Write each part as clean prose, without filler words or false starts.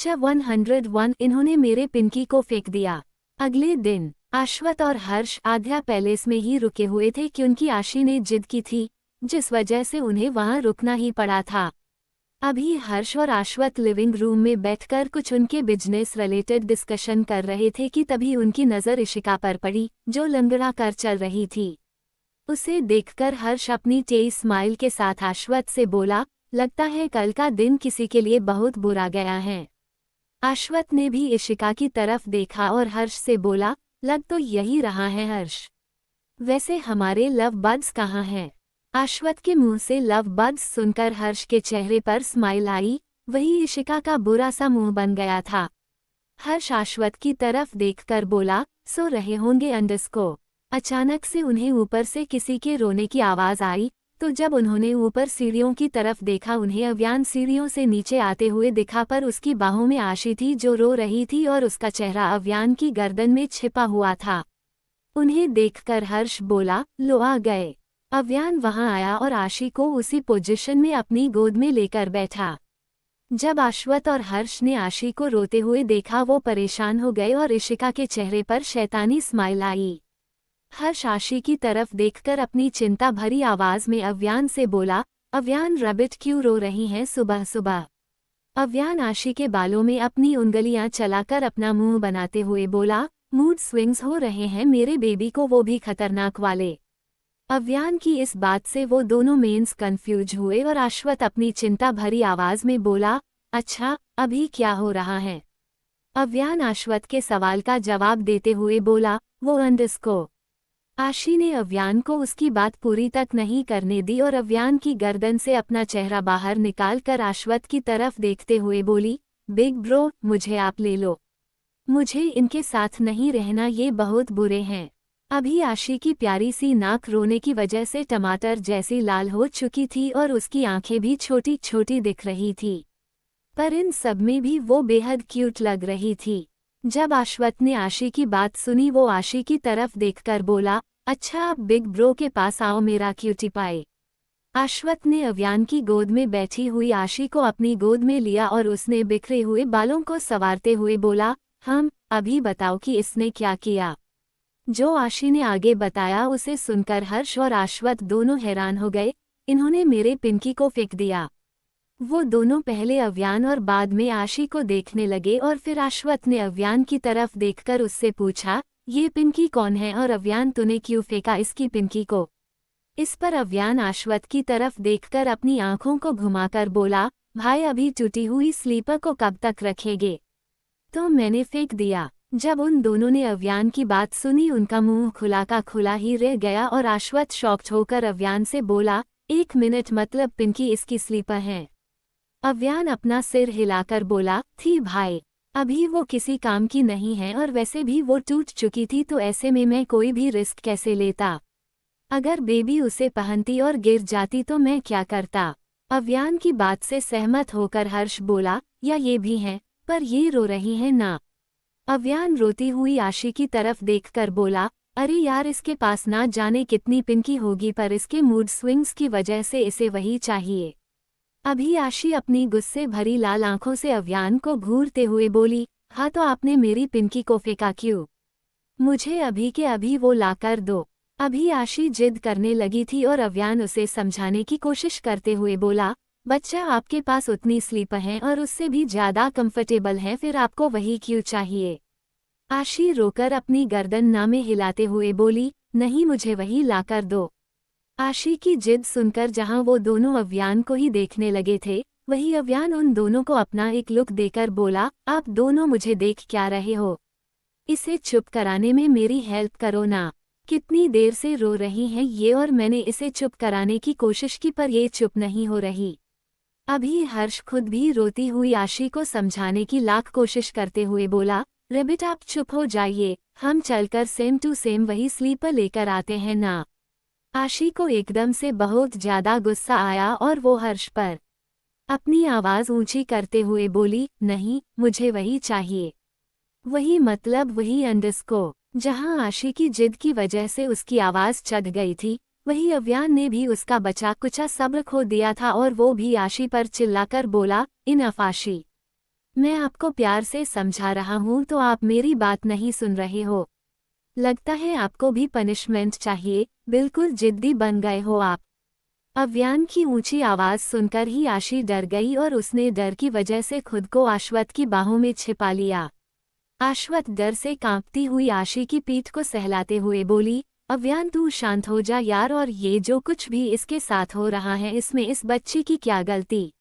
बच्चा 101 इन्होंने मेरे पिंकी को फेंक दिया। अगले दिन अश्वथ और हर्ष आध्या पैलेस में ही रुके हुए थे क्योंकि आशी ने जिद की थी, जिस वजह से उन्हें वहां रुकना ही पड़ा था। अभी हर्ष और अश्वथ लिविंग रूम में बैठकर कुछ उनके बिजनेस रिलेटेड डिस्कशन कर रहे थे कि तभी उनकी नज़र इशिका पर पड़ी, जो लंगड़ा कर चल रही थी। उसे देखकर हर्ष अपनी तेज स्माइल के साथ अश्वथ से बोला, लगता है कल का दिन किसी के लिए बहुत बुरा गया है। अश्वथ ने भी इशिका की तरफ देखा और हर्ष से बोला, लग तो यही रहा है हर्ष। वैसे हमारे लव बर्ड्स कहाँ हैं? अश्वथ के मुंह से लव बर्ड्स सुनकर हर्ष के चेहरे पर स्माइल आई, वही इशिका का बुरा सा मुंह बन गया था। हर्ष अश्वथ की तरफ देखकर बोला, सो रहे होंगे अंडरस्को। अचानक से उन्हें ऊपर से किसी के रोने की आवाज़ आई, तो जब उन्होंने ऊपर सीढ़ियों की तरफ देखा उन्हें अव्यान सीढ़ियों से नीचे आते हुए दिखा, पर उसकी बाहों में आशी थी जो रो रही थी और उसका चेहरा अव्यान की गर्दन में छिपा हुआ था। उन्हें देखकर हर्ष बोला, लो आ गए। अव्यान वहां आया और आशी को उसी पोजीशन में अपनी गोद में लेकर बैठा। जब अश्वथ और हर्ष ने आशी को रोते हुए देखा वो परेशान हो गए और इशिका के चेहरे पर शैतानी स्माइल आई। हर्ष आशी की तरफ देखकर अपनी चिंता भरी आवाज में अव्यान से बोला, अव्यान रबिट क्यों रो रही हैं सुबह सुबह? अव्यान आशी के बालों में अपनी उंगलियां चलाकर अपना मुंह बनाते हुए बोला, मूड स्विंग्स हो रहे हैं मेरे बेबी को, वो भी खतरनाक वाले। अव्यान की इस बात से वो दोनों मेंस कंफ्यूज हुए और अश्वथ अपनी चिंता भरी आवाज में बोला, अच्छा अभी क्या हो रहा है? अव्यान अश्वथ के सवाल का जवाब देते हुए बोला, वो अंडरस्को। आशी ने अव्यान को उसकी बात पूरी तक नहीं करने दी और अव्यान की गर्दन से अपना चेहरा बाहर निकालकर अश्वथ की तरफ देखते हुए बोली, बिग ब्रो मुझे आप ले लो, मुझे इनके साथ नहीं रहना, ये बहुत बुरे हैं। अभी आशी की प्यारी सी नाक रोने की वजह से टमाटर जैसी लाल हो चुकी थी और उसकी आंखें भी छोटी छोटी दिख रही थी, पर इन सब में भी वो बेहद क्यूट लग रही थी। जब अश्वथ ने आशी की बात सुनी वो आशी की तरफ देखकर बोला, अच्छा आप बिग ब्रो के पास आओ मेरा क्यूटी पाए। अश्वथ ने अव्यान की गोद में बैठी हुई आशी को अपनी गोद में लिया और उसने बिखरे हुए बालों को संवारते हुए बोला, अभी बताओ कि इसने क्या किया? जो आशी ने आगे बताया उसे सुनकर हर्ष और अश्वथ दोनों हैरान हो गए। इन्होंने मेरे पिंकी को फेंक दिया। वो दोनों पहले अव्यान और बाद में आशी को देखने लगे और फिर अश्वथ ने अव्यान की तरफ देखकर उससे पूछा, ये पिंकी कौन है और अव्यान तूने क्यों फेंका इसकी पिंकी को? इस पर अव्यान अश्वथ की तरफ देखकर अपनी आंखों को घुमाकर बोला, भाई अभी टूटी हुई स्लीपर को कब तक रखेंगे? तो मैंने फेंक दिया। जब उन दोनों ने अव्यान की बात सुनी उनका मुंह खुला का खुला ही रह गया और अश्वथ शॉक्ड होकर अव्यान से बोला, एक मिनट मतलब पिंकी इसकी स्लीपर है? अव्यान अपना सिर हिलाकर बोला, थी भाई, अभी वो किसी काम की नहीं है और वैसे भी वो टूट चुकी थी तो ऐसे में मैं कोई भी रिस्क कैसे लेता? अगर बेबी उसे पहनती और गिर जाती तो मैं क्या करता? अव्यान की बात से सहमत होकर हर्ष बोला, या ये भी हैं, पर ये रो रही हैं ना? अव्यान रोती हुई आशी की तरफ देखकर बोला, अरे यार इसके पास ना जाने कितनी पिंकी होगी पर इसके मूड स्विंग्स की वजह से इसे वही चाहिए। अभी आशी अपनी गुस्से भरी लाल आंखों से अव्यान को घूरते हुए बोली, हाँ तो आपने मेरी पिंकी को फेंका क्यों? मुझे अभी के अभी वो लाकर दो। अभी आशी जिद करने लगी थी और अव्यान उसे समझाने की कोशिश करते हुए बोला, बच्चा आपके पास उतनी स्लीपर हैं और उससे भी ज़्यादा कंफर्टेबल हैं, फिर आपको वही क्यों चाहिए? आशी रोकर अपनी गर्दन नामे हिलाते हुए बोली, नहीं मुझे वही लाकर दो। आशी की जिद सुनकर जहां वो दोनों अव्यान को ही देखने लगे थे, वही अव्यान उन दोनों को अपना एक लुक देकर बोला, आप दोनों मुझे देख क्या रहे हो? इसे चुप कराने में मेरी हेल्प करो ना। कितनी देर से रो रही हैं ये और मैंने इसे चुप कराने की कोशिश की पर ये चुप नहीं हो रही। अभी हर्ष खुद भी रोती हुई आशी को समझाने की लाख कोशिश करते हुए बोला, रेबिट आप चुप हो जाइए, हम चलकर सेम टू सेम वही स्लीपर लेकर आते हैं ना। आशी को एकदम से बहुत ज्यादा गुस्सा आया और वो हर्ष पर अपनी आवाज ऊंची करते हुए बोली, नहीं मुझे वही चाहिए। वही मतलब वही अंडरस्को। जहां आशी की जिद की वजह से उसकी आवाज चढ़ गई थी, वही अव्यान ने भी उसका बचा कुचा सब्र खो दिया था और वो भी आशी पर चिल्लाकर बोला, इनफ आशी, मैं आपको प्यार से समझा रहा हूँ तो आप मेरी बात नहीं सुन रहे हो। लगता है आपको भी पनिशमेंट चाहिए, बिल्कुल जिद्दी बन गए हो आप। अव्यान की ऊंची आवाज सुनकर ही आशी डर गई और उसने डर की वजह से खुद को आश्वत की बाहों में छिपा लिया। आश्वत डर से कांपती हुई आशी की पीठ को सहलाते हुए बोली, अव्यान तू शांत हो जा यार, और ये जो कुछ भी इसके साथ हो रहा है इसमें इस बच्ची की क्या गलती?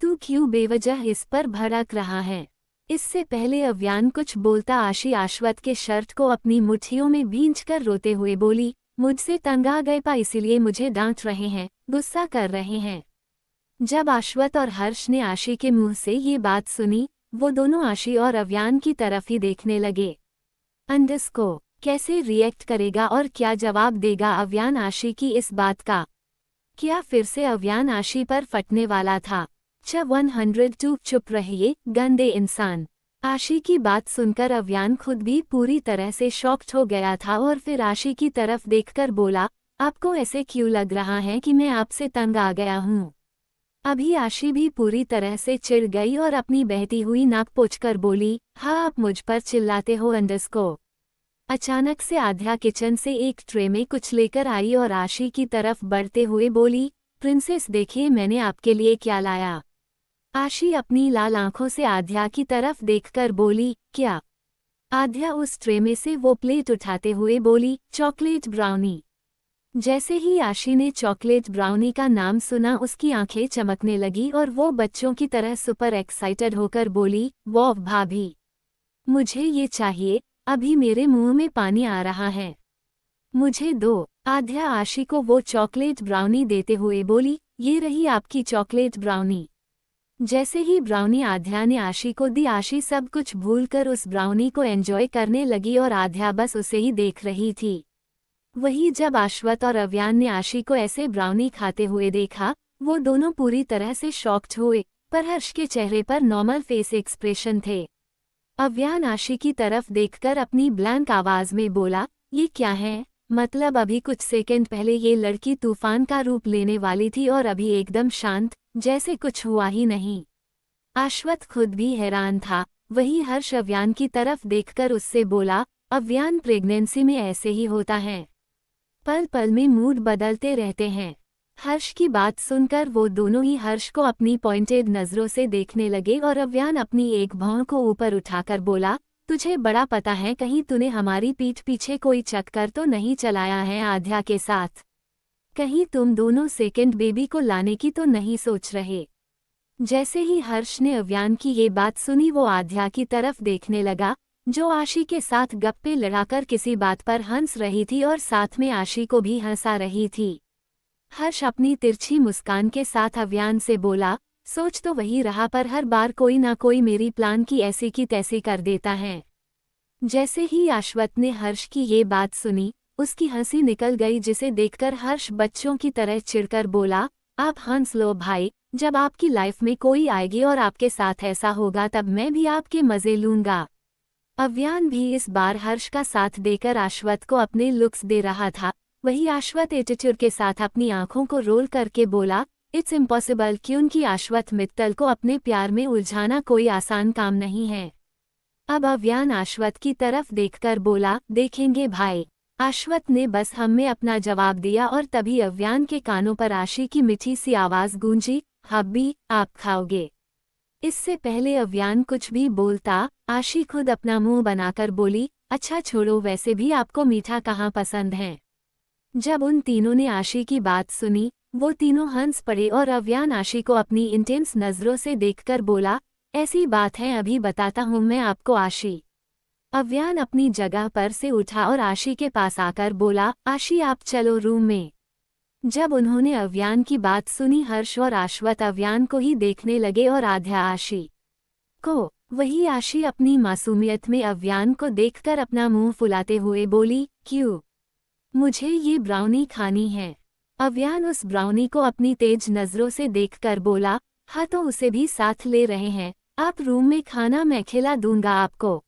तू क्यों बेवजह इस पर भड़क रहा है? इससे पहले अव्यान कुछ बोलता आशी आश्वत के शर्ट को अपनी मुट्ठियों में भींचकर रोते हुए बोली, मुझसे तंग आ गए पा, इसीलिए मुझे डांट रहे हैं, गुस्सा कर रहे हैं। जब आश्वत और हर्ष ने आशी के मुंह से ये बात सुनी, वो दोनों आशी और अव्यान की तरफ ही देखने लगे। अंडस्को कैसे रिएक्ट करेगा और क्या जवाब देगा अव्यान आशी की इस बात का? क्या फिर से अव्यान आशी पर फटने वाला था? 102 चुप रहिए गंदे इंसान। आशी की बात सुनकर अव्यान खुद भी पूरी तरह से शॉक्ड हो गया था और फिर आशी की तरफ देखकर बोला, आपको ऐसे क्यों लग रहा है कि मैं आपसे तंग आ गया हूँ? अभी आशी भी पूरी तरह से चिढ़ गई और अपनी बहती हुई नाक पोंछकर बोली, हाँ आप मुझ पर चिल्लाते हो अंडस्को। अचानक से आध्या किचन से एक ट्रे में कुछ लेकर आई और आशी की तरफ बढ़ते हुए बोली, प्रिंसेस देखिए मैंने आपके लिए क्या लाया। आशी अपनी लाल आंखों से आध्या की तरफ देखकर बोली, क्या? आध्या उस ट्रे में से वो प्लेट उठाते हुए बोली, चॉकलेट ब्राउनी। जैसे ही आशी ने चॉकलेट ब्राउनी का नाम सुना उसकी आंखें चमकने लगी और वो बच्चों की तरह सुपर एक्साइटेड होकर बोली, वाह भाभी, मुझे ये चाहिए, अभी मेरे मुंह में पानी आ रहा है, मुझे दो। आध्या आशी को वो चॉकलेट ब्राउनी देते हुए बोली, ये रही आपकी चॉकलेट ब्राउनी। जैसे ही ब्राउनी आध्या ने आशी को दी, आशी सब कुछ भूलकर उस ब्राउनी को एंजॉय करने लगी और आध्या बस उसे ही देख रही थी। वही जब आश्वत और अव्यान ने आशी को ऐसे ब्राउनी खाते हुए देखा, वो दोनों पूरी तरह से शॉक्ड हुए, पर हर्ष के चेहरे पर नॉर्मल फेस एक्सप्रेशन थे। अव्यान आशी की तरफ देखकर अपनी ब्लैंक आवाज में बोला, ये क्या है? मतलब अभी कुछ सेकंड पहले ये लड़की तूफान का रूप लेने वाली थी और अभी एकदम शांत, जैसे कुछ हुआ ही नहीं। आश्वत खुद भी हैरान था। वही हर्ष अव्यान की तरफ देखकर उससे बोला, अव्यान प्रेगनेंसी में ऐसे ही होता है, पल पल में मूड बदलते रहते हैं। हर्ष की बात सुनकर वो दोनों ही हर्ष को अपनी पॉइंटेड नज़रों से देखने लगे और अव्यान अपनी एक भौं को ऊपर उठाकर बोला, तुझे बड़ा पता है कहीं तूने हमारी पीठ पीछे कोई चक्कर तो नहीं चलाया है आध्या के साथ? कहीं तुम दोनों सेकंड बेबी को लाने की तो नहीं सोच रहे? जैसे ही हर्ष ने अव्यान की ये बात सुनी वो आध्या की तरफ देखने लगा, जो आशी के साथ गप्पे लड़ाकर किसी बात पर हंस रही थी और साथ में आशी को भी हंसा रही थी। हर्ष अपनी तिरछी मुस्कान के साथ अव्यान से बोला, सोच तो वही रहा पर हर बार कोई ना कोई मेरी प्लान की ऐसी की तैसी कर देता है। जैसे ही आश्वत ने हर्ष की ये बात सुनी, उसकी हंसी निकल गई, जिसे देखकर हर्ष बच्चों की तरह चिढ़कर बोला, आप हंस लो भाई, जब आपकी लाइफ में कोई आएगी और आपके साथ ऐसा होगा तब मैं भी आपके मजे लूंगा। अव्यान भी इस बार हर्ष का साथ देकर आश्वत को अपने लुक्स दे रहा था। वही आश्वत एटीट्यूड के साथ अपनी आंखों को रोल करके बोला, इट्स इम्पॉसिबल, क्योंकि आश्वत मित्तल को अपने प्यार में उलझाना कोई आसान काम नहीं है। अब अव्यान आश्वत की तरफ देखकर बोला, देखेंगे भाई। आश्वत ने बस हम में अपना जवाब दिया और तभी अव्यान के कानों पर आशी की मीठी सी आवाज गूंजी, हब्बी आप खाओगे। इससे पहले अव्यान कुछ भी बोलता, आशी खुद अपना मुंह बनाकर बोली, अच्छा छोड़ो, वैसे भी आपको मीठा कहाँ पसंद है। जब उन तीनों ने आशी की बात सुनी, वो तीनों हंस पड़े और अव्यान आशी को अपनी इंटेंस नज़रों से देखकर बोला, ऐसी बात है, अभी बताता हूँ मैं आपको आशी। अव्यान अपनी जगह पर से उठा और आशी के पास आकर बोला, आशी आप चलो रूम में। जब उन्होंने अव्यान की बात सुनी, हर्ष और आश्वत अव्यान को ही देखने लगे और आध्या आशी को। वही आशी अपनी मासूमियत में अव्यान को देखकर अपना मुंह फुलाते हुए बोली, क्यों? मुझे ये ब्राउनी खानी है। अव्यान उस ब्राउनी को अपनी तेज नज़रों से देखकर बोला, हाँ तो उसे भी साथ ले रहे हैं, आप रूम में खाना मैं खिला दूंगा आपको।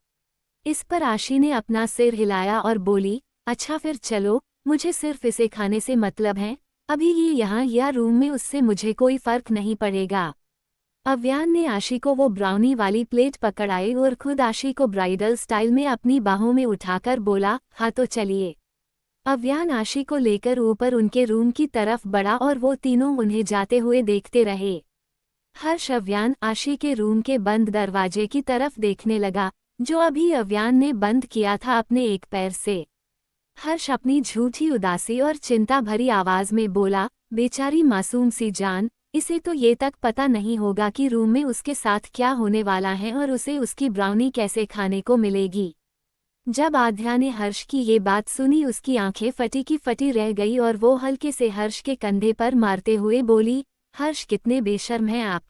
इस पर आशी ने अपना सिर हिलाया और बोली, अच्छा फिर चलो, मुझे सिर्फ इसे खाने से मतलब है, अभी ये यहाँ या रूम में उससे मुझे कोई फर्क नहीं पड़ेगा। अव्यान ने आशी को वो ब्राउनी वाली प्लेट पकड़ाई और खुद आशी को ब्राइडल स्टाइल में अपनी बाहों में उठाकर बोला, हाँ तो चलिए। अव्यान आशी को लेकर ऊपर उनके रूम की तरफ बढ़ा और वो तीनों उन्हें जाते हुए देखते रहे। हर्ष अव्यान आशी के रूम के बंद दरवाजे की तरफ देखने लगा, जो अभी अव्यान ने बंद किया था अपने एक पैर से। हर्ष अपनी झूठी उदासी और चिंता भरी आवाज में बोला, बेचारी मासूम सी जान, इसे तो ये तक पता नहीं होगा कि रूम में उसके साथ क्या होने वाला है और उसे उसकी ब्राउनी कैसे खाने को मिलेगी। जब आध्या ने हर्ष की ये बात सुनी उसकी आंखें फटी की फटी रह गई और वो हल्के से हर्ष के कंधे पर मारते हुए बोली, हर्ष कितने बेशर्म हैं आप,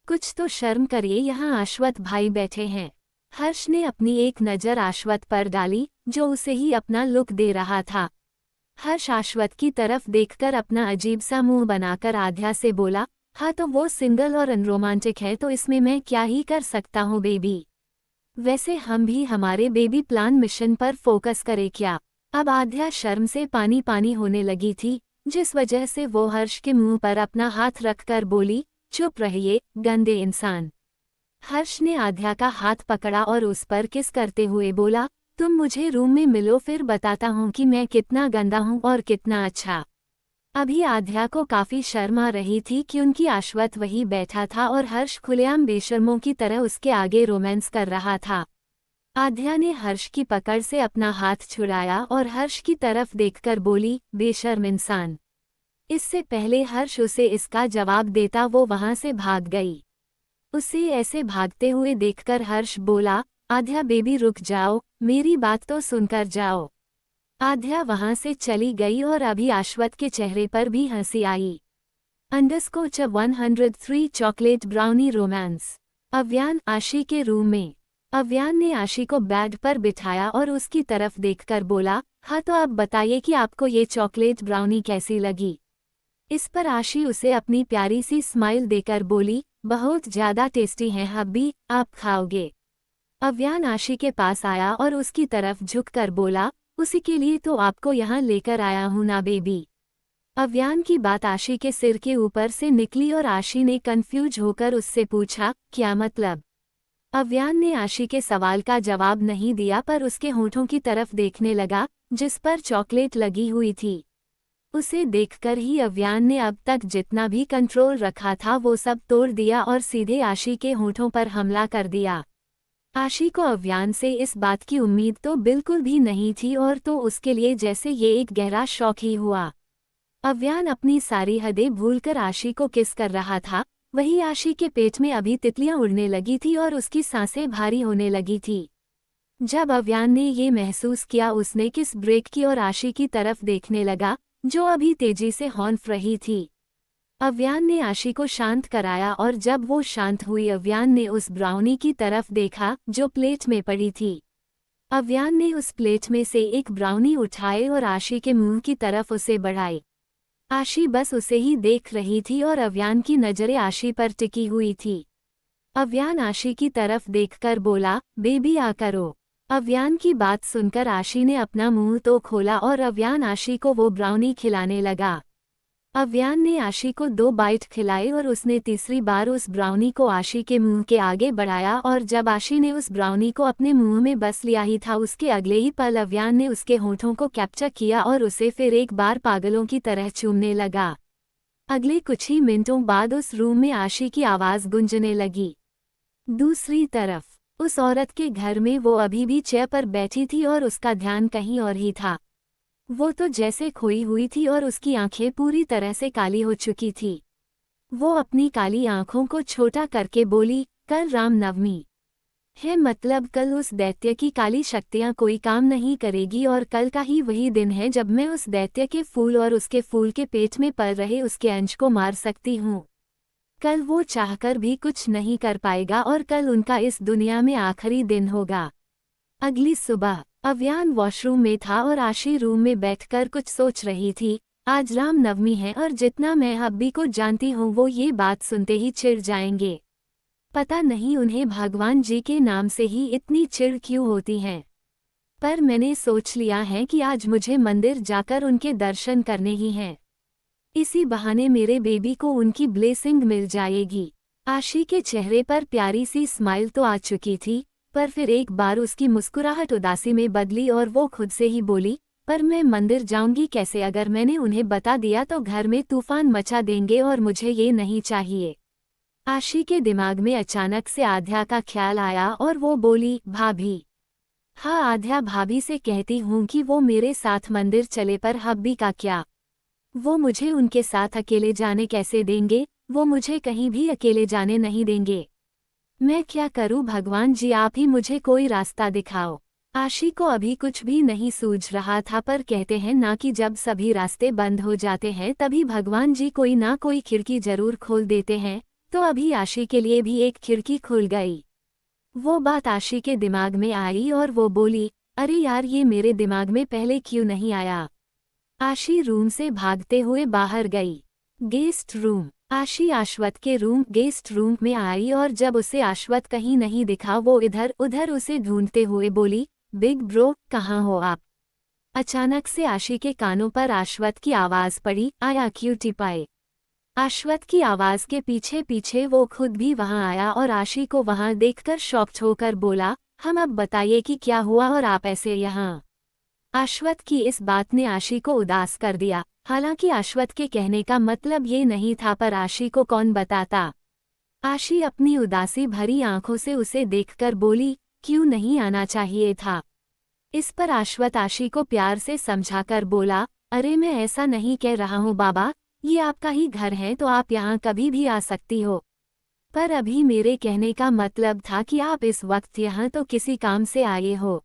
कुछ तो शर्म करिए, यहाँ अश्वथ भाई बैठे हैं। हर्ष ने अपनी एक नज़र अश्वथ पर डाली, जो उसे ही अपना लुक दे रहा था। हर्ष अश्वथ की तरफ देखकर अपना अजीब सा मुंह बनाकर आध्या से बोला, हाँ तो वो सिंगल और अनरोमांटिक है तो इसमें मैं क्या ही कर सकता हूँ बेबी। वैसे हम भी हमारे बेबी प्लान मिशन पर फोकस करें क्या। अब आध्या शर्म से पानी पानी होने लगी थी, जिस वजह से वो हर्ष के मुंह पर अपना हाथ रखकर बोली, चुप रहिए गंदे इंसान। हर्ष ने आध्या का हाथ पकड़ा और उस पर किस करते हुए बोला, तुम मुझे रूम में मिलो फिर बताता हूँ कि मैं कितना गंदा हूँ और कितना अच्छा। अभी आध्या को काफी शर्म आ रही थी कि उनकी अश्वथ वही बैठा था और हर्ष खुलेआम बेशर्मों की तरह उसके आगे रोमांस कर रहा था। आध्या ने हर्ष की पकड़ से अपना हाथ छुड़ाया और हर्ष की तरफ देखकर बोली, बेशर्म इंसान। इससे पहले हर्ष उसे इसका जवाब देता वो वहां से भाग गई। उसे ऐसे भागते हुए देखकर हर्ष बोला, आध्या बेबी रुक जाओ, मेरी बात तो सुनकर जाओ। आध्या वहां से चली गई और अभी अश्वथ के चेहरे पर भी हंसी आई। Underscore 103 chocolate brownie romance. Avyaan Aashi के रूम में। अव्यान ने आशी को बेड पर बिठाया और उसकी तरफ देखकर बोला, हाँ तो अब बताइए कि आपको ये चॉकलेट ब्राउनी कैसी लगी। इस पर आशी उसे अपनी प्यारी सी स्माइल देकर बोली, बहुत ज्यादा टेस्टी है हब्बी, आप खाओगे। अव्यान आशी के पास आया और उसकी तरफ झुककर बोला, उसी के लिए तो आपको यहाँ लेकर आया हूँ ना बेबी। अव्यान की बात आशी के सिर के ऊपर से निकली और आशी ने कंफ्यूज होकर उससे पूछा, क्या मतलब। अव्यान ने आशी के सवाल का जवाब नहीं दिया पर उसके होठों की तरफ देखने लगा, जिस पर चॉकलेट लगी हुई थी। उसे देखकर ही अव्यान ने अब तक जितना भी कंट्रोल रखा था वो सब तोड़ दिया और सीधे आशी के होठों पर हमला कर दिया। आशी को अव्यान से इस बात की उम्मीद तो बिल्कुल भी नहीं थी और तो उसके लिए जैसे ये एक गहरा शौक ही हुआ। अव्यान अपनी सारी हदें भूलकर आशी को किस कर रहा था, वही आशी के पेट में अभी तितलियां उड़ने लगी थी और उसकी सांसें भारी होने लगी थी। जब अव्यान ने ये महसूस किया उसने किस ब्रेक की और आशी की तरफ देखने लगा, जो अभी तेजी से हॉन्फ रही थी। अव्यान ने आशी को शांत कराया और जब वो शांत हुई अव्यान ने उस ब्राउनी की तरफ देखा जो प्लेट में पड़ी थी। अव्यान ने उस प्लेट में से एक ब्राउनी उठाए और आशी के मुंह की तरफ उसे बढ़ाई। आशी बस उसे ही देख रही थी और अव्यान की नजरें आशी पर टिकी हुई थी। अव्यान आशी की तरफ देखकर बोला, बेबी आ करो। अव्यान की बात सुनकर आशी ने अपना मुंह तो खोला और अव्यान आशी को वो ब्राउनी खिलाने लगा। अव्यान ने आशी को 2 बाइट खिलाई और उसने तीसरी बार उस ब्राउनी को आशी के मुंह के आगे बढ़ाया और जब आशी ने उस ब्राउनी को अपने मुंह में बस लिया ही था उसके अगले ही पल अव्यान ने उसके होठों को कैप्चर किया और उसे फिर एक बार पागलों की तरह चूमने लगा। अगले कुछ ही मिनटों बाद उस रूम में आशी की आवाज़ गूंजने लगी। दूसरी तरफ उस औरत के घर में वो अभी भी चेयर पर बैठी थी और उसका ध्यान कहीं और ही था। वो तो जैसे खोई हुई थी और उसकी आंखें पूरी तरह से काली हो चुकी थी। वो अपनी काली आंखों को छोटा करके बोली, कल रामनवमी है, मतलब कल उस दैत्य की काली शक्तियां कोई काम नहीं करेगी और कल का ही वही दिन है जब मैं उस दैत्य के फूल और उसके फूल के पेट में पल रहे उसके अंश को मार सकती हूँ। कल वो चाहकर भी कुछ नहीं कर पाएगा और कल उनका इस दुनिया में आखिरी दिन होगा। अगली सुबह अव्यान वॉशरूम में था और आशी रूम में बैठकर कुछ सोच रही थी। आज रामनवमी है और जितना मैं हब्बी को जानती हूँ वो ये बात सुनते ही चिढ़ जाएंगे। पता नहीं उन्हें भगवान जी के नाम से ही इतनी चिढ़ क्यों होती है। पर मैंने सोच लिया है कि आज मुझे मंदिर जाकर उनके दर्शन करने ही हैं। इसी बहाने मेरे बेबी को उनकी ब्लेसिंग मिल जाएगी। आशी के चेहरे पर प्यारी सी स्माइल तो आ चुकी थी, पर फिर एक बार उसकी मुस्कुराहट उदासी में बदली और वो खुद से ही बोली, पर मैं मंदिर जाऊंगी कैसे? अगर मैंने उन्हें बता दिया तो घर में तूफान मचा देंगे और मुझे ये नहीं चाहिए। आशी के दिमाग में अचानक से आध्या का ख्याल आया और वो बोली, भाभी। हाँ, आध्या भाभी से कहती हूँ कि वो मेरे साथ मंदिर चले, पर हब्बी का क्या? वो मुझे उनके साथ अकेले जाने कैसे देंगे? वो मुझे कहीं भी अकेले जाने नहीं देंगे। मैं क्या करूँ भगवान जी, आप ही मुझे कोई रास्ता दिखाओ। आशी को अभी कुछ भी नहीं सूझ रहा था, पर कहते हैं ना कि जब सभी रास्ते बंद हो जाते हैं तभी भगवान जी कोई ना कोई खिड़की जरूर खोल देते हैं। तो अभी आशी के लिए भी एक खिड़की खुल गई। वो बात आशी के दिमाग में आई और वो बोली, अरे यार, ये मेरे दिमाग में पहले क्यों नहीं आया? आशी रूम से भागते हुए बाहर गई। Guest room. आशी अश्वथ के गेस्ट रूम में आई और जब उसे अश्वथ कहीं नहीं दिखा वो इधर उधर उसे ढूंढते हुए बोली, बिग ब्रो कहाँ हो आप? अचानक से आशी के कानों पर अश्वथ की आवाज पड़ी, आया क्यूटी पाए। अश्वथ की आवाज के पीछे पीछे वो खुद भी वहां आया और आशी को वहां देखकर शॉक्ड होकर बोला, हम अब बताइए कि क्या हुआ और आप ऐसे यहाँ? अश्वथ की इस बात ने आशी को उदास कर दिया। हालांकि अश्वथ के कहने का मतलब ये नहीं था, पर आशी को कौन बताता। आशी अपनी उदासी भरी आंखों से उसे देखकर बोली, क्यों नहीं आना चाहिए था? इस पर अश्वथ आशी को प्यार से समझाकर बोला, अरे मैं ऐसा नहीं कह रहा हूँ बाबा, ये आपका ही घर है तो आप यहाँ कभी भी आ सकती हो। पर अभी मेरे कहने का मतलब था कि आप इस वक्त यहाँ तो किसी काम से आए हो।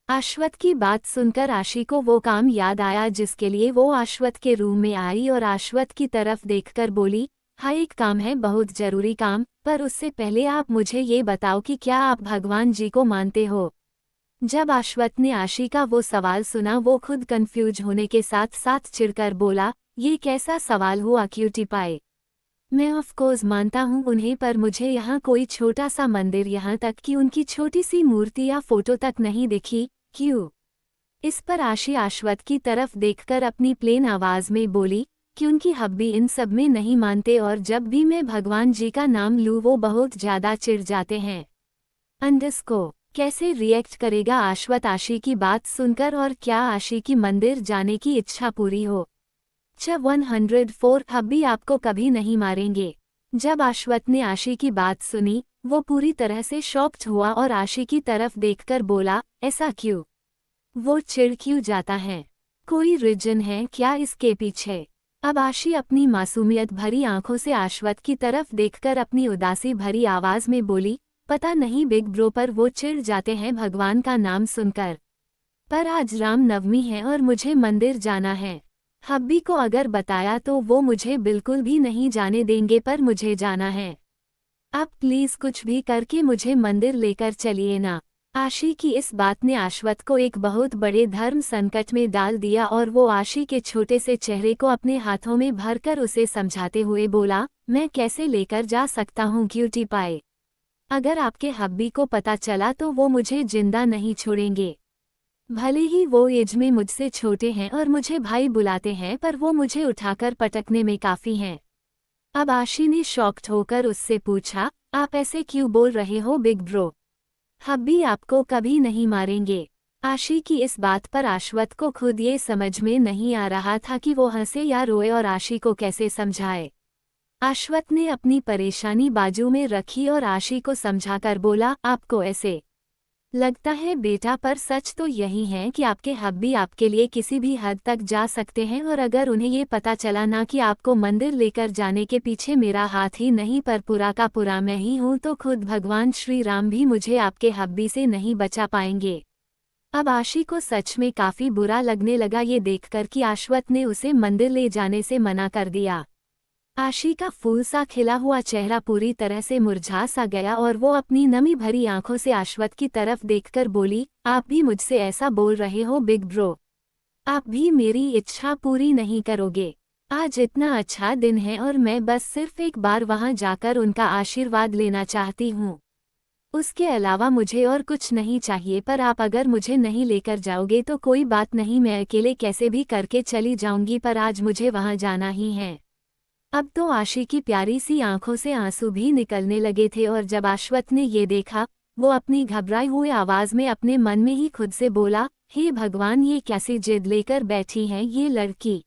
अश्वथ की बात सुनकर आशी को वो काम याद आया जिसके लिए वो अश्वथ के रूम में आई और अश्वथ की तरफ देखकर बोली, हाँ एक काम है, बहुत जरूरी काम, पर उससे पहले आप मुझे ये बताओ कि क्या आप भगवान जी को मानते हो? जब अश्वथ ने आशी का वो सवाल सुना वो खुद कंफ्यूज होने के साथ साथ चिढ़कर बोला, ये कैसा सवाल हुआ क्यूटी पाए? मैं ऑफकोर्स मानता हूँ उन्हें, पर मुझे यहाँ कोई छोटा सा मंदिर, यहाँ तक कि उनकी छोटी सी मूर्ति या फोटो तक नहीं दिखी। क्यों? इस पर आशी अश्वथ की तरफ देखकर अपनी प्लेन आवाज में बोली, कि उनकी हब्बी इन सब में नहीं मानते और जब भी मैं भगवान जी का नाम लूँ वो बहुत ज्यादा चिढ़ जाते हैं। अंडस्को कैसे रिएक्ट करेगा अश्वथ आशी की बात सुनकर, और क्या आशी की मंदिर जाने की इच्छा पूरी हो? 104 हब्बी आपको कभी नहीं मारेंगे। जब अश्वथ ने आशी की बात सुनी वो पूरी तरह से शॉक्ड हुआ और आशी की तरफ देखकर बोला, ऐसा क्यों? वो चिढ़ क्यों जाता है? कोई रीजन है क्या इसके पीछे? अब आशी अपनी मासूमियत भरी आंखों से अश्वथ की तरफ देखकर अपनी उदासी भरी आवाज में बोली, पता नहीं बिग ब्रो, पर वो चिढ़ जाते हैं भगवान का नाम सुनकर। पर आज राम नवमी है और मुझे मंदिर जाना है। हब्बी को अगर बताया तो वो मुझे बिल्कुल भी नहीं जाने देंगे, पर मुझे जाना है। आप प्लीज कुछ भी करके मुझे मंदिर लेकर चलिए ना। आशी की इस बात ने अश्वथ को एक बहुत बड़े धर्म संकट में डाल दिया और वो आशी के छोटे से चेहरे को अपने हाथों में भरकर उसे समझाते हुए बोला, मैं कैसे लेकर जा सकता हूँ क्यूटी पाए? अगर आपके हब्बी को पता चला तो वो मुझे जिंदा नहीं छोड़ेंगे। भले ही वो एज में मुझसे छोटे हैं और मुझे भाई बुलाते हैं, पर वो मुझे उठाकर पटकने में काफी हैं। अब आशी ने शॉक्ड होकर उससे पूछा, आप ऐसे क्यों बोल रहे हो बिग ब्रो? हब्बी आपको कभी नहीं मारेंगे। आशी की इस बात पर अश्वथ को खुद ये समझ में नहीं आ रहा था कि वो हंसे या रोए और आशी को कैसे समझाए। अश्वथ ने अपनी परेशानी बाजू में रखी और आशी को समझाकर बोला, आपको ऐसे लगता है बेटा, पर सच तो यही है कि आपके हब्बी आपके लिए किसी भी हद तक जा सकते हैं, और अगर उन्हें ये पता चला ना कि आपको मंदिर लेकर जाने के पीछे मेरा हाथ ही नहीं पर पूरा का पूरा मैं ही हूँ, तो खुद भगवान श्री राम भी मुझे आपके हब्बी से नहीं बचा पाएंगे। अब आशी को सच में काफी बुरा लगने लगा ये देखकर कि अश्वथ ने उसे मंदिर ले जाने से मना कर दिया। आशी का फूल सा खिला हुआ चेहरा पूरी तरह से मुरझा सा गया और वो अपनी नमी भरी आंखों से अश्वथ की तरफ देखकर बोली, आप भी मुझसे ऐसा बोल रहे हो बिग ब्रो? आप भी मेरी इच्छा पूरी नहीं करोगे? आज इतना अच्छा दिन है और मैं बस सिर्फ एक बार वहां जाकर उनका आशीर्वाद लेना चाहती हूँ। उसके अलावा मुझे और कुछ नहीं चाहिए, पर आप अगर मुझे नहीं लेकर जाओगे तो कोई बात नहीं, मैं अकेले कैसे भी करके चली जाऊंगी, पर आज मुझे वहां जाना ही है। अब तो आशी की प्यारी सी आंखों से आंसू भी निकलने लगे थे और जब अश्वथ ने ये देखा, वो अपनी घबराई हुई आवाज में अपने मन में ही खुद से बोला, हे भगवान, ये कैसी जिद लेकर बैठी है ये लड़की।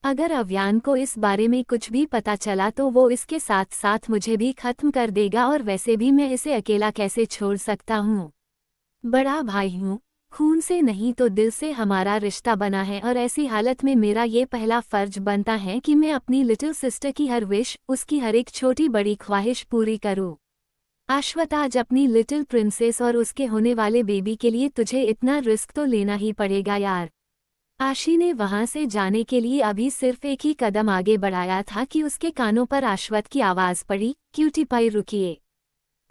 अगर अव्यान को इस बारे में कुछ भी पता चला तो वो इसके साथ साथ मुझे भी खत्म कर देगा, और वैसे भी मैं इसे अकेला कैसे छोड़ सकता हूँ। बड़ा भाई हूँ, खून से नहीं तो दिल से हमारा रिश्ता बना है, और ऐसी हालत में मेरा ये पहला फर्ज बनता है कि मैं अपनी लिटिल सिस्टर की हर विश, उसकी हर एक छोटी बड़ी ख्वाहिश पूरी करूँ। अश्वथ, आज अपनी लिटिल प्रिंसेस और उसके होने वाले बेबी के लिए तुझे इतना रिस्क तो लेना ही पड़ेगा यार। आशी ने वहां से जाने के लिए अभी सिर्फ एक ही कदम आगे बढ़ाया था कि उसके कानों पर अश्वथ की आवाज पड़ी, क्यूटी पाई रुकिए।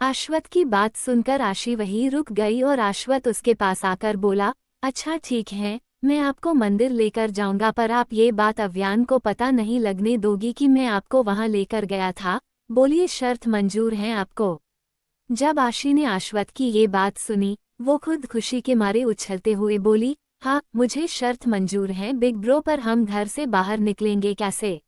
अश्वथ की बात सुनकर आशी वहीं रुक गई और अश्वथ उसके पास आकर बोला, अच्छा ठीक है, मैं आपको मंदिर लेकर जाऊंगा, पर आप ये बात अव्यान को पता नहीं लगने दोगी कि मैं आपको वहां लेकर गया था। बोलिए, शर्त मंजूर है आपको? जब आशी ने अश्वथ की ये बात सुनी, वो खुद खुशी के मारे उछलते हुए बोली, हाँ मुझे शर्त मंजूर है बिग ब्रो, पर हम घर से बाहर निकलेंगे कैसे?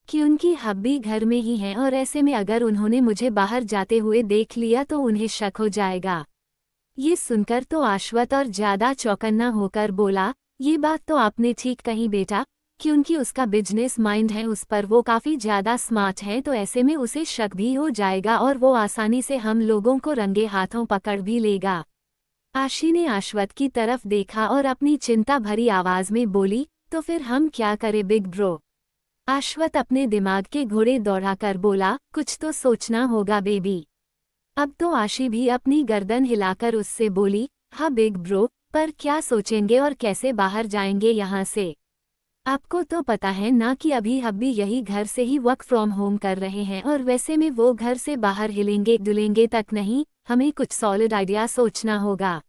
कि उनकी हब्बी घर में ही है, और ऐसे में अगर उन्होंने मुझे बाहर जाते हुए देख लिया तो उन्हें शक हो जाएगा। ये सुनकर तो अश्वथ और ज्यादा चौकन्ना होकर बोला, ये बात तो आपने ठीक कही बेटा, क्योंकि उसका बिजनेस माइंड है उस पर, वो काफी ज्यादा स्मार्ट है, तो ऐसे में उसे शक भी हो जाएगा और वो आसानी से हम लोगों को रंगे हाथों पकड़ भी लेगा। आशी ने अश्वथ की तरफ देखा और अपनी चिंता भरी आवाज में बोली, तो फिर हम क्या करें बिग ब्रो? अश्वथ अपने दिमाग के घोड़े दौड़ाकर बोला, कुछ तो सोचना होगा बेबी। अब तो आशी भी अपनी गर्दन हिलाकर उससे बोली, हाँ बिग ब्रो, पर क्या सोचेंगे और कैसे बाहर जाएंगे यहाँ से? आपको तो पता है ना कि अभी हब्बी यही घर से ही वर्क फ्रॉम होम कर रहे हैं, और वैसे में वो घर से बाहर हिलेंगे डुलेंगे तक नहीं, हमें कुछ सॉलिड आइडिया सोचना होगा।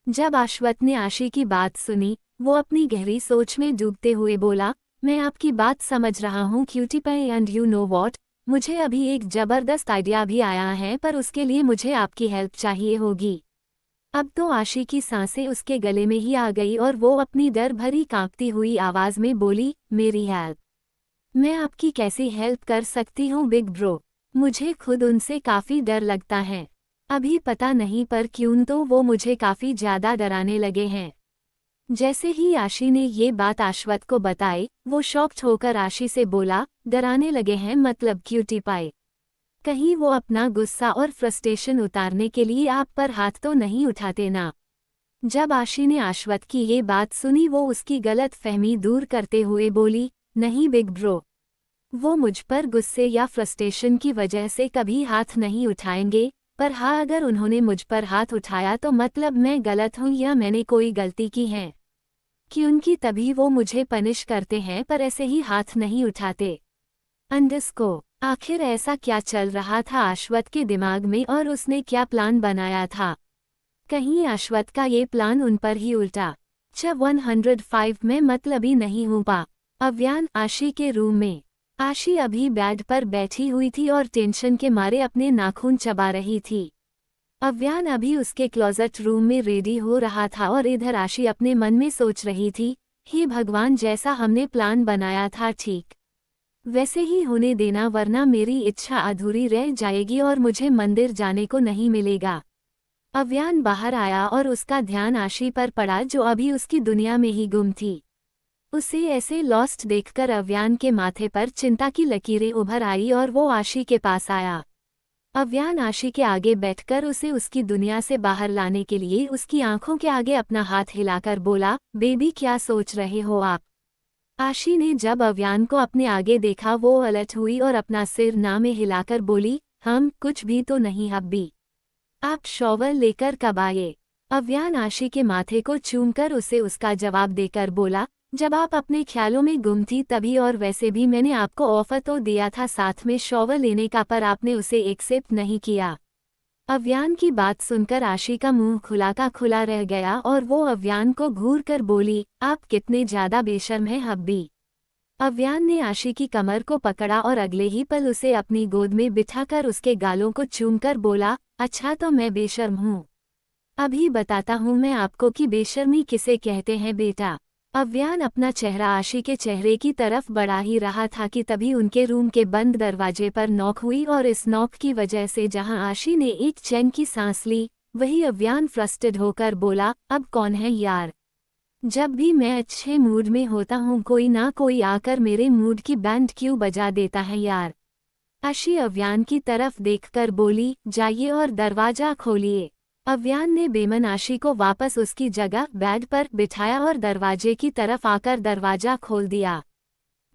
जब अश्वथ ने आशी की बात सुनी, वो अपनी गहरी सोच में डूबते हुए बोला, मैं आपकी बात समझ रहा हूँ cutie pie, and you know what, मुझे अभी एक जबरदस्त आइडिया भी आया है, पर उसके लिए मुझे आपकी हेल्प चाहिए होगी। अब तो आशी की सांसें उसके गले में ही आ गई और वो अपनी डर भरी कांपती हुई आवाज में बोली, मेरी हेल्प? मैं आपकी कैसी हेल्प कर सकती हूँ बिग ब्रो? मुझे खुद उनसे काफी डर लगता है। अभी पता नहीं पर क्यों तो वो मुझे काफी ज्यादा डराने लगे हैं। जैसे ही आशी ने ये बात अश्वथ को बताई, वो शॉक्ड होकर आशी से बोला, डराने लगे हैं मतलब क्यूटी पाई? कहीं वो अपना गुस्सा और फ्रस्ट्रेशन उतारने के लिए आप पर हाथ तो नहीं उठाते ना? जब आशी ने अश्वथ की ये बात सुनी, वो उसकी गलत फहमी दूर करते हुए बोली, नहीं बिग ब्रो, वो मुझ पर गुस्से या फ्रस्ट्रेशन की वजह से कभी हाथ नहीं उठाएंगे, पर हाँ अगर उन्होंने मुझ पर हाथ उठाया तो मतलब मैं गलत हूँ या मैंने कोई गलती की है, क्योंकि तभी वो मुझे पनिश करते हैं, पर ऐसे ही हाथ नहीं उठाते। अंडरस्को। आखिर ऐसा क्या चल रहा था अश्वथ के दिमाग में और उसने क्या प्लान बनाया था? कहीं अश्वथ का ये प्लान उन पर ही उल्टा? 105 में मतलबी नहीं हूँ पा। अव्यान आशी के रूम में। आशी अभी बेड पर बैठी हुई थी और टेंशन के मारे अपने नाखून चबा रही थी। अव्यान अभी उसके क्लोजेट रूम में रेडी हो रहा था और इधर आशी अपने मन में सोच रही थी, हे भगवान, जैसा हमने प्लान बनाया था ठीक वैसे ही होने देना, वरना मेरी इच्छा अधूरी रह जाएगी और मुझे मंदिर जाने को नहीं मिलेगा। अव्यान बाहर आया और उसका ध्यान आशी पर पड़ा जो अभी उसकी दुनिया में ही गुम थी। उसे ऐसे लॉस्ट देखकर अव्यान के माथे पर चिंता की लकीरें उभर आई और वो आशी के पास आया। अव्यान आशी के आगे बैठकर उसे उसकी दुनिया से बाहर लाने के लिए उसकी आंखों के आगे अपना हाथ हिलाकर बोला, बेबी क्या सोच रहे हो आप? आशी ने जब अव्यान को अपने आगे देखा, वो अलर्ट हुई और अपना सिर ना में हिलाकर बोली, हम कुछ भी तो नहीं हब्बी। आप शॉवर लेकर कब आए? अव्यान आशी के माथे को चूमकर उसे उसका जवाब देकर बोला, जब आप अपने ख्यालों में गुम थी तभी, और वैसे भी मैंने आपको ऑफर तो दिया था साथ में शॉवर लेने का, पर आपने उसे एक्सेप्ट नहीं किया। अव्यान की बात सुनकर आशी का मुंह खुला का खुला रह गया और वो अव्यान को घूर कर बोली, आप कितने ज्यादा बेशर्म हैं हब्बी। अव्यान ने आशी की कमर को पकड़ा और अगले ही पल उसे अपनी गोद में बिठाकर उसके गालों को चूमकर बोला, अच्छा तो मैं बेशर्म हूँ? अभी बताता हूँ मैं आपको कि बेशर्मी किसे कहते हैं बेटा। अव्यान अपना चेहरा आशी के चेहरे की तरफ बढ़ा ही रहा था कि तभी उनके रूम के बंद दरवाजे पर नॉक हुई और इस नॉक की वजह से जहां आशी ने एक चैन की सांस ली, वही अव्यान फ्रस्ट्रेटेड होकर बोला, अब कौन है यार? जब भी मैं अच्छे मूड में होता हूँ कोई ना कोई आकर मेरे मूड की बैंड क्यों बजा देता है यार? आशी अव्यान की तरफ देखकर बोली, जाइए और दरवाजा खोलिए। अव्यान ने बेमन आशी को वापस उसकी जगह बेड पर बिठाया और दरवाजे की तरफ आकर दरवाजा खोल दिया।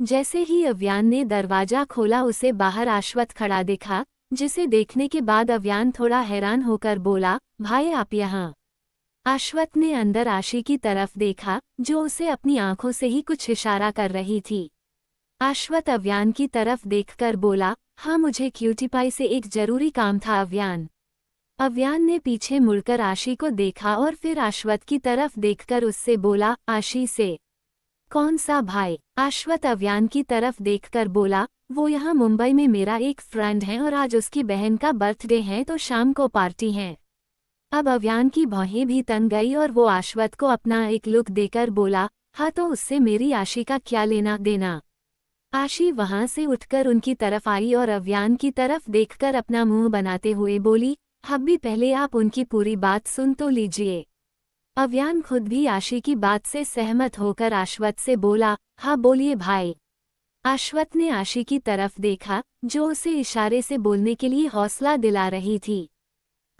जैसे ही अव्यान ने दरवाजा खोला उसे बाहर आश्वत खड़ा दिखा, जिसे देखने के बाद अव्यान थोड़ा हैरान होकर बोला, भाई आप यहाँ? आश्वत ने अंदर आशी की तरफ देखा, जो उसे अपनी आंखों से ही कुछ इशारा कर रही थी। आश्वत अव्यान की तरफ देखकर बोला, हाँ मुझे क्यूटी पाई से एक जरूरी काम था अव्यान। अव्यान ने पीछे मुड़कर आशी को देखा और फिर आश्वत की तरफ देखकर उससे बोला, आशी से? कौन सा भाई? आश्वत अव्यान की तरफ देखकर बोला, वो यहाँ मुंबई में मेरा एक फ्रेंड है और आज उसकी बहन का बर्थडे है तो शाम को पार्टी है। अब अव्यान की भौहें भी तन गई और वो आश्वत को अपना एक लुक देकर बोला, हाँ तो उससे मेरी आशी का क्या लेना देना? आशी वहां से उठकर उनकी तरफ आई और अव्यान की तरफ देखकर अपना मुंह बनाते हुए बोली, हब्बी पहले आप उनकी पूरी बात सुन तो लीजिए। अव्यान खुद भी आशी की बात से सहमत होकर आश्वत से बोला, हाँ बोलिए भाई। आश्वत ने आशी की तरफ देखा, जो उसे इशारे से बोलने के लिए हौसला दिला रही थी।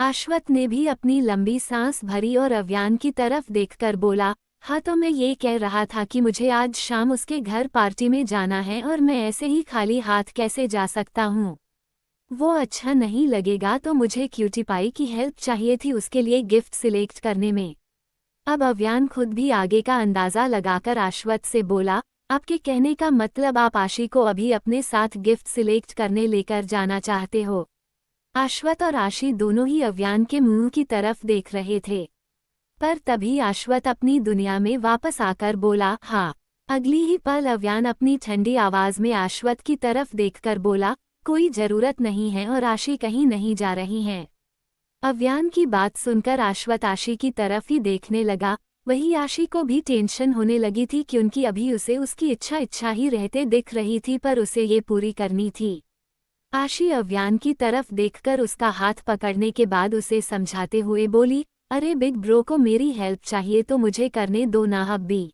आश्वत ने भी अपनी लंबी सांस भरी और अव्यान की तरफ देखकर बोला, हाँ तो मैं ये कह रहा था कि मुझे आज शाम उसके घर पार्टी में जाना है और मैं ऐसे ही खाली हाथ कैसे जा सकता हूँ? वो अच्छा नहीं लगेगा तो मुझे क्यूटी पाई की हेल्प चाहिए थी उसके लिए गिफ्ट सिलेक्ट करने में। अब अव्यान खुद भी आगे का अंदाजा लगाकर आश्वत से बोला, आपके कहने का मतलब आप आशी को अभी अपने साथ गिफ्ट सिलेक्ट करने लेकर जाना चाहते हो? आश्वत और आशी दोनों ही अव्यान के मुंह की तरफ देख रहे थे। पर तभी आश्वत अपनी दुनिया में वापस आकर बोला, हाँ। अगली ही पल अव्यान अपनी ठंडी आवाज में आश्वत की तरफ देखकर बोला, कोई जरूरत नहीं है और आशी कहीं नहीं जा रही हैं। अव्यान की बात सुनकर आश्वत आशी की तरफ ही देखने लगा। वही आशी को भी टेंशन होने लगी थी क्योंकि अभी उसे उसकी इच्छा ही रहते दिख रही थी पर उसे ये पूरी करनी थी। आशी अव्यान की तरफ देखकर उसका हाथ पकड़ने के बाद उसे समझाते हुए बोली, अरे बिग ब्रो को मेरी हेल्प चाहिए तो मुझे करने दो ना हब्बी।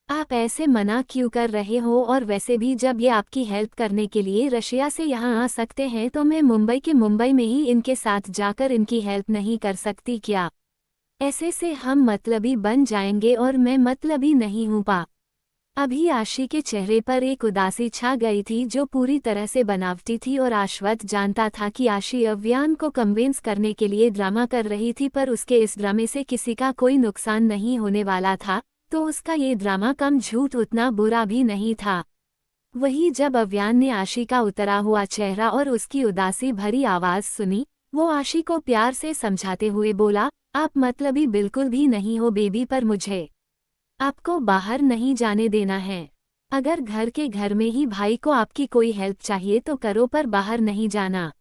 आप ऐसे मना क्यों कर रहे हो? और वैसे भी जब ये आपकी हेल्प करने के लिए रशिया से यहाँ आ सकते हैं तो मैं मुंबई में ही इनके साथ जाकर इनकी हेल्प नहीं कर सकती क्या? ऐसे से हम मतलबी बन जाएंगे और मैं मतलबी नहीं हूँ पा। अभी आशी के चेहरे पर एक उदासी छा गई थी जो पूरी तरह से बनावटी थी और आश्वत जानता था कि आशी अव्यान को कन्विंस करने के लिए ड्रामा कर रही थी पर उसके इस ड्रामे से किसी का कोई नुकसान नहीं होने वाला था, तो उसका ये ड्रामा कम झूठ उतना बुरा भी नहीं था। वही जब अव्यान ने आशी का उतरा हुआ चेहरा और उसकी उदासी भरी आवाज सुनी, वो आशी को प्यार से समझाते हुए बोला, आप मतलबी बिल्कुल भी नहीं हो बेबी, पर मुझे आपको बाहर नहीं जाने देना है। अगर घर में ही भाई को आपकी कोई हेल्प चाहिए तो करो पर बाहर नहीं जाना।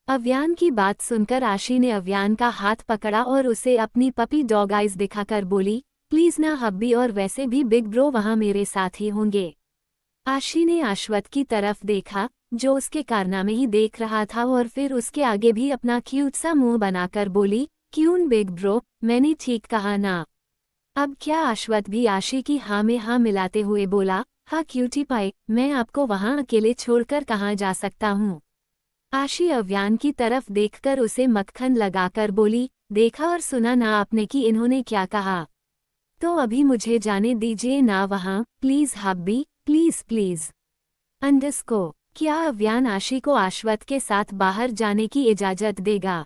अव्यान की बात सुनकर आशी ने अव्यान का हाथ पकड़ा और उसे अपनी पपी डॉग आइज दिखाकर बोली, प्लीज ना हब्बी, और वैसे भी बिग ब्रो वहां मेरे साथ ही होंगे। आशी ने आश्वत की तरफ देखा, जो उसके कारनामे ही देख रहा था, और फिर उसके आगे भी अपना क्यूट सा मुंह बनाकर बोली, क्यून बिग ब्रो, मैंने ठीक कहा ना? अब क्या? आश्वत भी आशी की हाँ में हाँ मिलाते हुए बोला, हाँ क्यूटी पाई, मैं आपको वहां अकेले छोड़कर कहाँ जा सकता हूँ? आशी अव्यान की तरफ देखकर उसे मक्खन लगाकर बोली, देखा और सुना ना आपने कि इन्होंने क्या कहा? तो अभी मुझे जाने दीजिए ना वहां, प्लीज हब्बी, प्लीज प्लीज। अंडरस्को क्या अव्यान आशी को आश्वत के साथ बाहर जाने की इजाजत देगा?